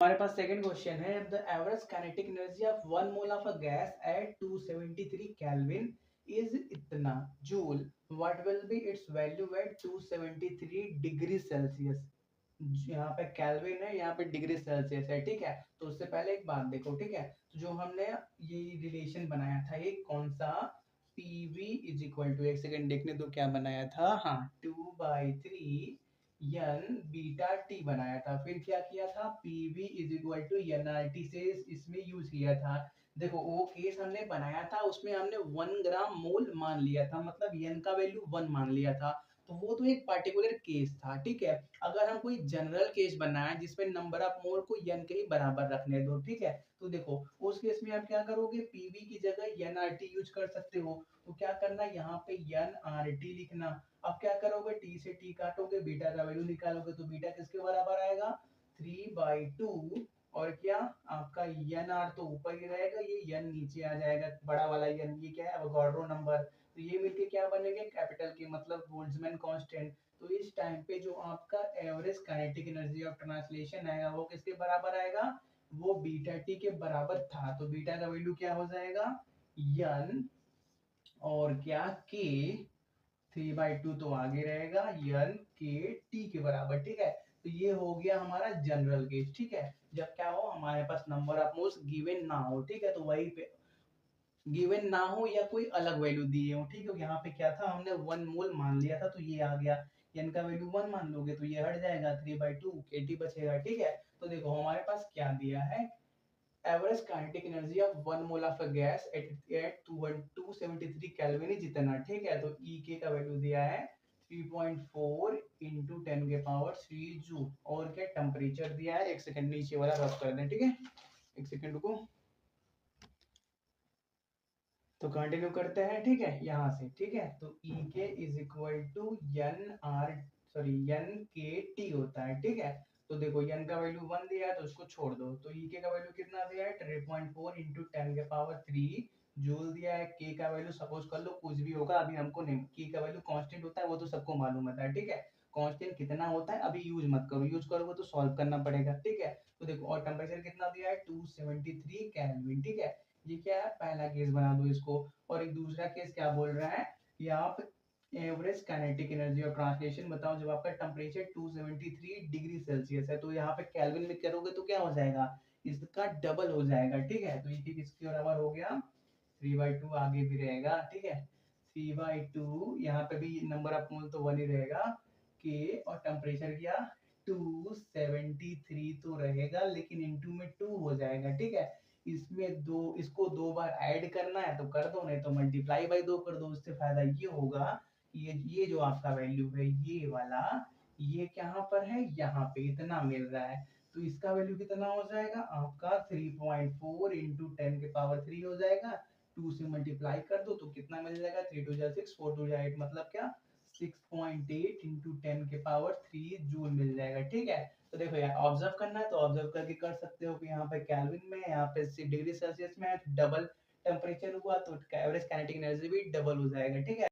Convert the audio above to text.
हमारे पास second question है, the average kinetic energy of 1 mole of a gas at 273 kelvin is इतना joule, what will be its value at 273 degree Celsius. यहाँ पे kelvin है, यहाँ पे डिग्री सेल्सियस है, ठीक है। तो उससे पहले एक बात देखो, ठीक है। तो जो हमने ये रिलेशन बनाया था, ये कौन सा, पीवी इज इक्वल टू, एक सेकेंड देखने दो क्या बनाया था, हाँ 2/3 एन बीटा टी बनाया था। फिर क्या किया था, PV is equal to N R T से इसमें यूज किया था। देखो वो केस हमने बनाया था, उसमें हमने 1 ग्राम मोल मान लिया था, मतलब एन का वैल्यू 1 मान लिया था। तो वो तो एक पार्टिकुलर केस था, ठीक है। अगर हम कोई जनरल केस बनाए जिसमें नंबर ऑफ मोल को एन के ही बराबर रखने दो, ठीक है। तो देखो उस केस में आप क्या करोगे, पीवी की जगह एन आर टी यूज कर सकते हो। तो क्या करना, यहाँ पे एन आर टी लिखना। अब क्या करोगे, टी से टी काटोगे, बीटा का वैल्यू निकालोगे, तो बीटा किसके बराबर आएगा, 3/2। और क्या, आपका एन आर तो ऊपर ही रहेगा, ये एन नीचे आ जाएगा, बड़ा वाला एन, ये क्या है, अवोगाड्रो नंबर। तो ये मिलके क्या बनेंगे, कैपिटल के, मतलब बोल्ट्जमैन कांस्टेंट। तो इस टाइम पे जो आपका average kinetic energy of translation आएगा वो किसके बराबर आएगा, वो बीटा टी के बराबर था। तो बीटा का वैल्यू क्या हो जाएगा, एन, और क्या, के, 3/2 तो आगे रहेगा, एन के टी के बराबर, ठीक है। तो ये हो गया हमारा जनरल केस, ठीक है। जब क्या हो, हमारे पास नंबर ऑफ मोल्स गिवन ना हो, ठीक है। तो वही पे गिवन ना हो या कोई अलग वैल्यू दिए हो, ठीक है। यहाँ पे क्या था, हमने 1 मोल मान लिया था, तो ये आ गया। एन का वैल्यू 1 मान लोगे तो ये हट जाएगा, 3/2 केटी बचेगा, ठीक है। तो देखो हमारे पास क्या दिया है, average kinetic energy of 1 mole of a gas at 273 kelvin is इतना, ठीक है। तो ई के का वैल्यू दिया है 3.4 इंटू 10 के पावर 3 जूल। और क्या टेम्परेचर दिया है, एक सेकंड नीचे वाला रब कर दें, ठीक है। एक सेकंड रुको, तो कंटिन्यू करते हैं, ठीक है, यहाँ से, ठीक है। तो E K is equal to N R, sorry N K T होता है, ठीक है। तो देखो एन का वैल्यू 1 दिया है तो उसको छोड़ दो, तो ई के का वैल्यू कितना दिया है, 3.4 इंटू 10 के पावर 3 जूल दिया है। के का वैल्यू सपोज कर लो कुछ भी होगा, अभी हमको नहीं, के का वैल्यू कांस्टेंट होता है, वो तो सबको मालूम होता है, ठीक है। कांस्टेंट कितना होता है अभी यूज मत करो, यूज करोगे तो सॉल्व करना पड़ेगा, ठीक है। तो देखो और टेम्परेचर कितना दिया है, 273 केल्विन, ठीक है। ये क्या है, पहला केस बना दो इसको। और एक दूसरा केस क्या बोल रहा है, कि आप average kinetic energy of translation बताओ जब आपका टेम्परेचर 273 डिग्री सेल्सियस है। तो यहाँ पे केल्विन में करोगे तो क्या हो जाएगा, इसका डबल हो जाएगा, ठीक है। तो ये किसके बराबर हो गया, 3/2, आगे भी रहेगा, ठीक है। 3/2, यहाँ पे भी नंबर ऑफ मोल तो 1 ही रहेगा, के, और टेम्परेचर क्या, 273 तो रहेगा, लेकिन इनटू में 2 हो जाएगा, ठीक है। इसमें दो, इसको 2 बार ऐड करना है तो कर दो, नहीं तो मल्टीप्लाई बाई 2 कर दो। उससे फायदा ये होगा कि ये जो आपका वैल्यू है ये वाला, ये कहाँ पर है, यहाँ पे इतना मिल रहा है। तो इसका वैल्यू कितना हो जाएगा आपका, 3.4 इंटू 10 के पावर 3 हो जाएगा। 2 से मल्टीप्लाई कर दो तो कितना मिल जाएगा, 3 2 जा 6, 4 2 जा 8, मतलब क्या, 6.8 इंटू 10 के पावर 3 जूल मिल जाएगा, ठीक है। तो देखो यार, ऑब्जर्व करना है तो ऑब्जर्व करके कर सकते हो कि यहाँ पे केल्विन में, यहाँ पे डिग्री सेल्सियस में है, डबल टेम्परेचर हुआ तो एवरेज काइनेटिक एनर्जी भी डबल हो जाएगा, ठीक है।